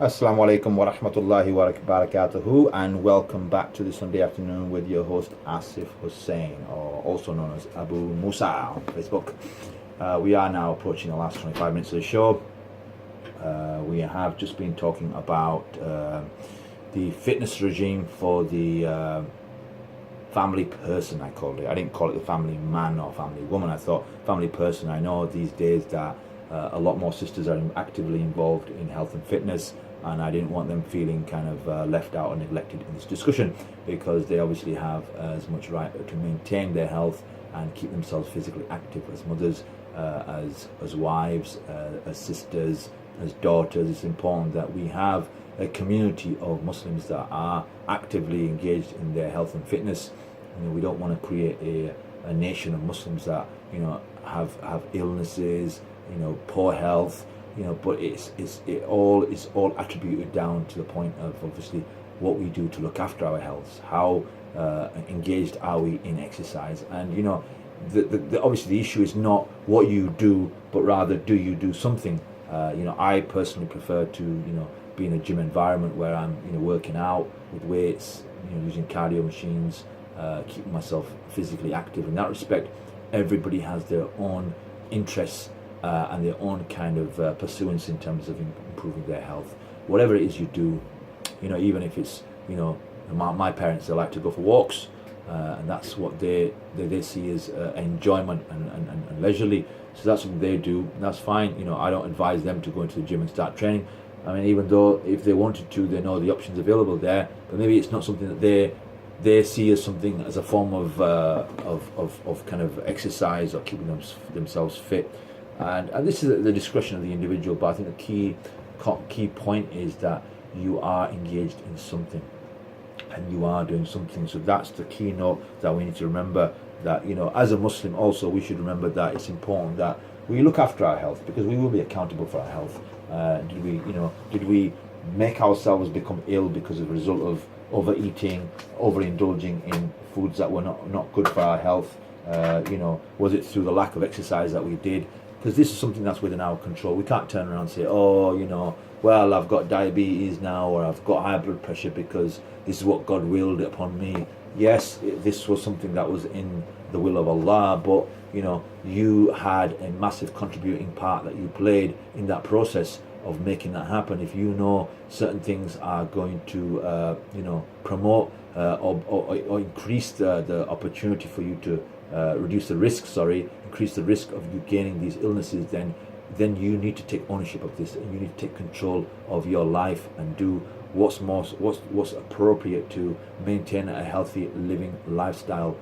Assalamu alaikum wa rahmatullahi wa barakatuhu, and welcome back to the Sunday afternoon with your host Asif Hussein, or also known as Abu Musa on Facebook. We are now approaching the last 25 minutes of the show. We have just been talking about the fitness regime for the family person, I called it. I didn't call it the family man or family woman. I thought family person. I know these days that a lot more sisters are actively involved in health and fitness, and I didn't want them feeling kind of left out or neglected in this discussion, because they obviously have as much right to maintain their health and keep themselves physically active as mothers, as wives, as sisters, as daughters. It's important that we have a community of Muslims that are actively engaged in their health and fitness. We don't want to create a nation of Muslims that have illnesses, poor health, but it's all attributed down to the point of obviously what we do to look after our health. How engaged are we in exercise? And obviously the issue is not what you do, but rather do you do something. I personally prefer to be in a gym environment where I'm working out with weights, using cardio machines, keeping myself physically active. In that respect, everybody has their own interests and their own kind of pursuance in terms of improving their health. Whatever it is you do, even if it's, my parents, they like to go for walks, and that's what they see as enjoyment and leisurely. So that's what they do. That's fine. I don't advise them to go into the gym and start training. I mean, even though if they wanted to, they know the options available there, but maybe it's not something that they see as something, as a form of kind of exercise or keeping themselves fit. And this is at the discretion of the individual, but I think the key point is that you are engaged in something and you are doing something. So that's the keynote that we need to remember, that as a Muslim also we should remember that it's important that we look after our health, because we will be accountable for our health. Did we make ourselves become ill because of a result of overeating, overindulging in foods that were not good for our health? Was it through the lack of exercise that we did? Because this is something that's within our control. We can't turn around and say, well, I've got diabetes now, or I've got high blood pressure because this is what God willed upon me. Yes, this was something that was in the will of Allah, but you had a massive contributing part that you played in that process of making that happen. If you know certain things are going to promote or increase the opportunity for you to increase the risk of you gaining these illnesses, then you need to take ownership of this, and you need to take control of your life and do what's appropriate to maintain a healthy living lifestyle.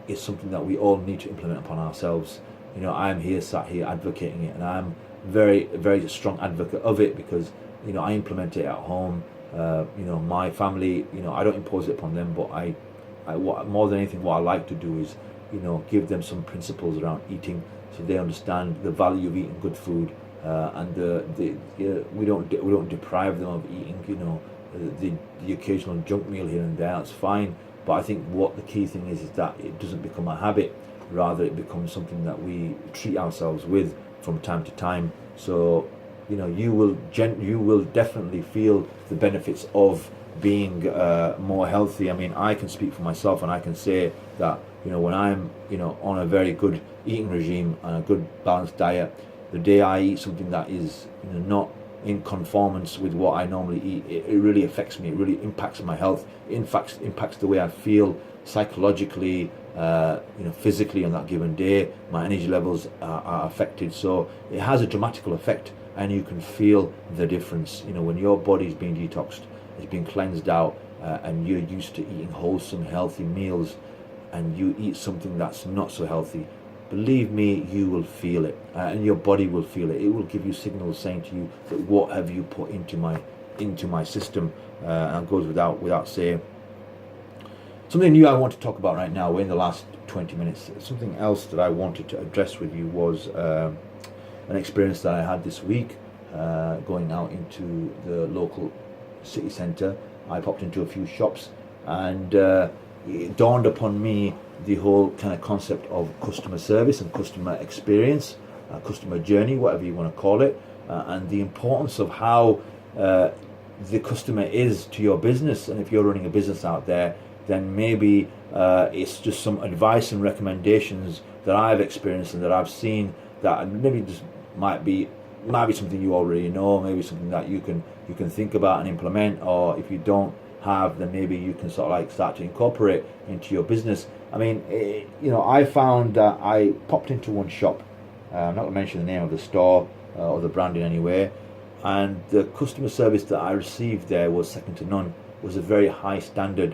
It's something that we all need to implement upon ourselves. I'm sat here advocating it, and I'm very, very strong advocate of it, because I implement it at home. My family, I don't impose it upon them, but I more than anything, what I like to do is give them some principles around eating, so they understand the value of eating good food, and we don't deprive them of eating the occasional junk meal here and there. That's fine, but I think what the key thing is that it doesn't become a habit, rather it becomes something that we treat ourselves with from time to time. So you will definitely feel the benefits of being more healthy. I mean, I can speak for myself, and I can say that when I'm on a very good eating regime and a good balanced diet, the day I eat something that is not in conformance with what I normally eat, it really affects me. It really impacts my health. It impacts the way I feel psychologically, physically on that given day. My energy levels are affected, so it has a dramatical effect, and you can feel the difference. When your body's being detoxed, it's being cleansed out, and you're used to eating wholesome, healthy meals, and you eat something that's not so healthy, believe me, you will feel it, and your body will feel it. It will give you signals saying to you that what have you put into my system, and it goes without saying. Something new I want to talk about right now. We're in the last 20 minutes. Something else that I wanted to address with you was an experience that I had this week, going out into the local city centre. I popped into a few shops, and it dawned upon me the whole kind of concept of customer service and customer experience, customer journey, whatever you want to call it. and the importance of how the customer is to your business. And if you're running a business out there, then maybe it's just some advice and recommendations that I've experienced and that I've seen that maybe just might be something you already know, maybe something that you can think about and implement, or if you don't have, then maybe you can sort of like start to incorporate into your business. I mean, I found that I popped into one shop. I'm not going to mention the name of the store or the brand in any way, and the customer service that I received there was second to none. It was a very high standard,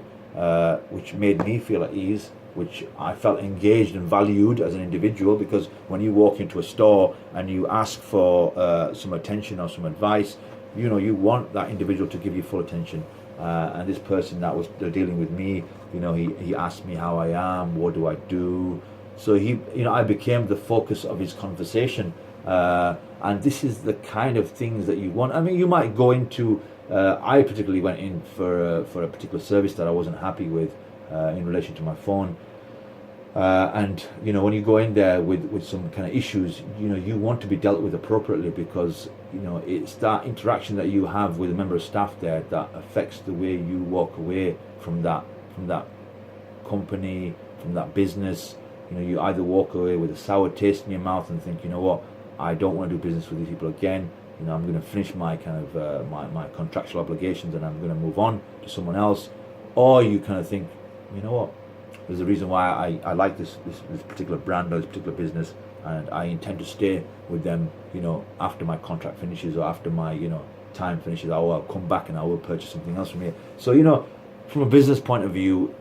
which made me feel at ease, which I felt engaged and valued as an individual, because when you walk into a store and you ask for some attention or some advice, you want that individual to give you full attention. And this person that was dealing with me, he asked me how I am, what do I do. So I became the focus of his conversation. And this is the kind of things that you want. I mean, you might go into, I particularly went in for a particular service that I wasn't happy with in relation to my phone. And when you go in there with some kind of issues, you want to be dealt with appropriately, because it's that interaction that you have with a member of staff there that affects the way you walk away from that company, from that business. You either walk away with a sour taste in your mouth and think, what, I don't want to do business with these people again. I'm going to finish my kind of my contractual obligations and I'm going to move on to someone else. Or you kind of think, what, there's a reason why I like this particular brand or this particular business, and I intend to stay with them, after my contract finishes or after my, time finishes. I'll come back and I will purchase something else from here. So, from a business point of view,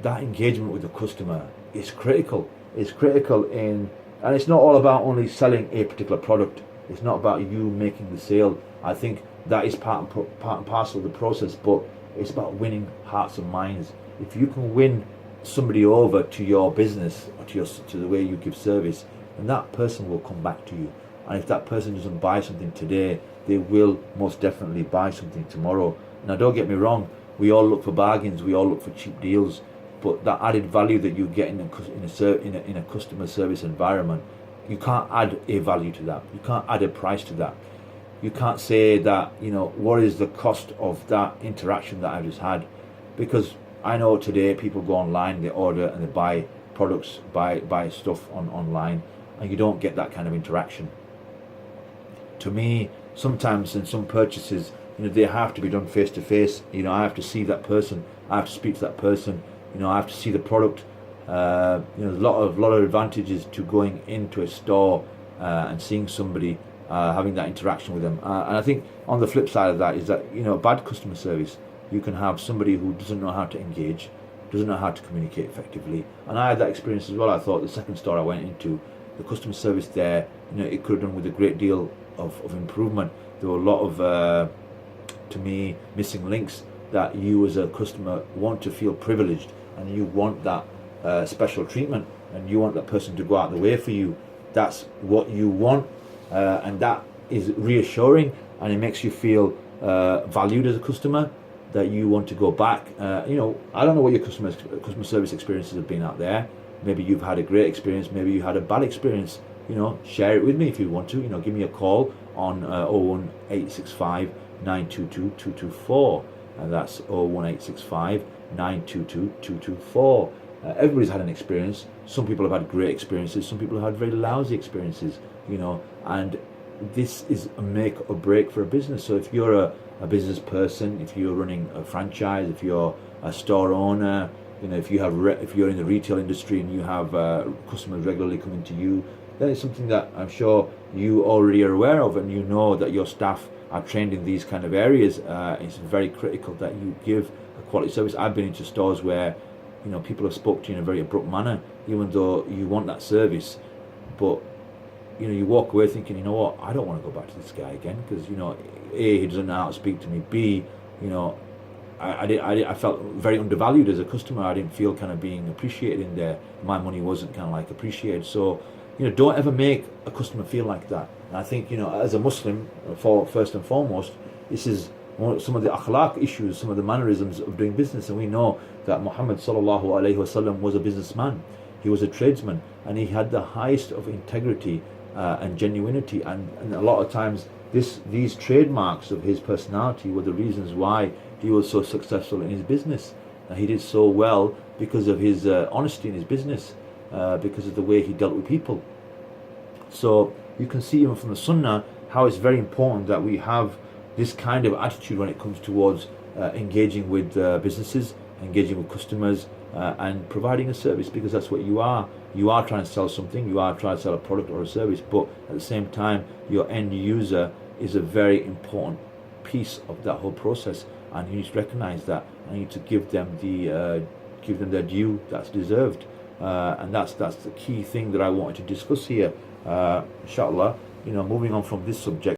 that engagement with the customer is critical. It's critical and it's not all about only selling a particular product. It's not about you making the sale. I think that is part and parcel of the process, but it's about winning hearts and minds. If you can win somebody over to your business or to the way you give service, then that person will come back to you. And if that person doesn't buy something today, they will most definitely buy something tomorrow. Now, don't get me wrong, we all look for bargains, we all look for cheap deals, but that added value that you get in a customer service environment, you can't add a value to that. You can't add a price to that. You can't say that, what is the cost of that interaction that I just had? Because I know today people go online, they order and they buy products, buy stuff online, and you don't get that kind of interaction. To me, sometimes in some purchases, they have to be done face to face. I have to see that person, I have to speak to that person, I have to see the product. There's a lot of advantages to going into a store and seeing somebody, having that interaction with them. And I think on the flip side of that is that, bad customer service, you can have somebody who doesn't know how to engage, doesn't know how to communicate effectively. And I had that experience as well. I thought the second store I went into, the customer service there, it could have done with a great deal of improvement. There were a lot of, to me, missing links that you as a customer want to feel privileged, and you want that special treatment, and you want that person to go out of the way for you. That's what you want, and that is reassuring, and it makes you feel valued as a customer, that you want to go back. I don't know what your customer service experiences have been out there. Maybe you've had a great experience, maybe you had a bad experience. Share it with me if you want to. Give me a call on 01865 922 224, and that's 01865 922 224. Everybody's had an experience. Some people have had great experiences, some people have had very lousy experiences, and this is a make or break for a business. So if you're a business person, if you're running a franchise, if you're a store owner, if you're in the retail industry and you have customers regularly coming to you, then it's something that I'm sure you already are aware of, and that your staff are trained in these kind of areas. It's very critical that you give a quality service. I've been into stores where people have spoke to you in a very abrupt manner, even though you want that service, but you walk away thinking, what, I don't want to go back to this guy again, because A, he doesn't know how to speak to me, B, I felt very undervalued as a customer. I didn't feel kind of being appreciated in there. My money wasn't kind of like appreciated. So don't ever make a customer feel like that. And I think as a Muslim, first and foremost, this is some of the akhlaq issues, some of the mannerisms of doing business. And we know that Muhammad sallallahu alaihi wasallam was a businessman. He was a tradesman, and he had the highest of integrity and genuinity. And a lot of times these trademarks of his personality were the reasons why he was so successful in his business. He did so well because of his honesty in his business, because of the way he dealt with people. So you can see even from the Sunnah how it's very important that we have this kind of attitude when it comes towards engaging with businesses, engaging with customers, and providing a service, because that's what you are. You are trying to sell something, you are trying to sell a product or a service, but at the same time, your end user is a very important piece of that whole process, and you need to recognize that, and you need to give them their due that's deserved. And that's the key thing that I wanted to discuss here. Inshallah, moving on from this subject.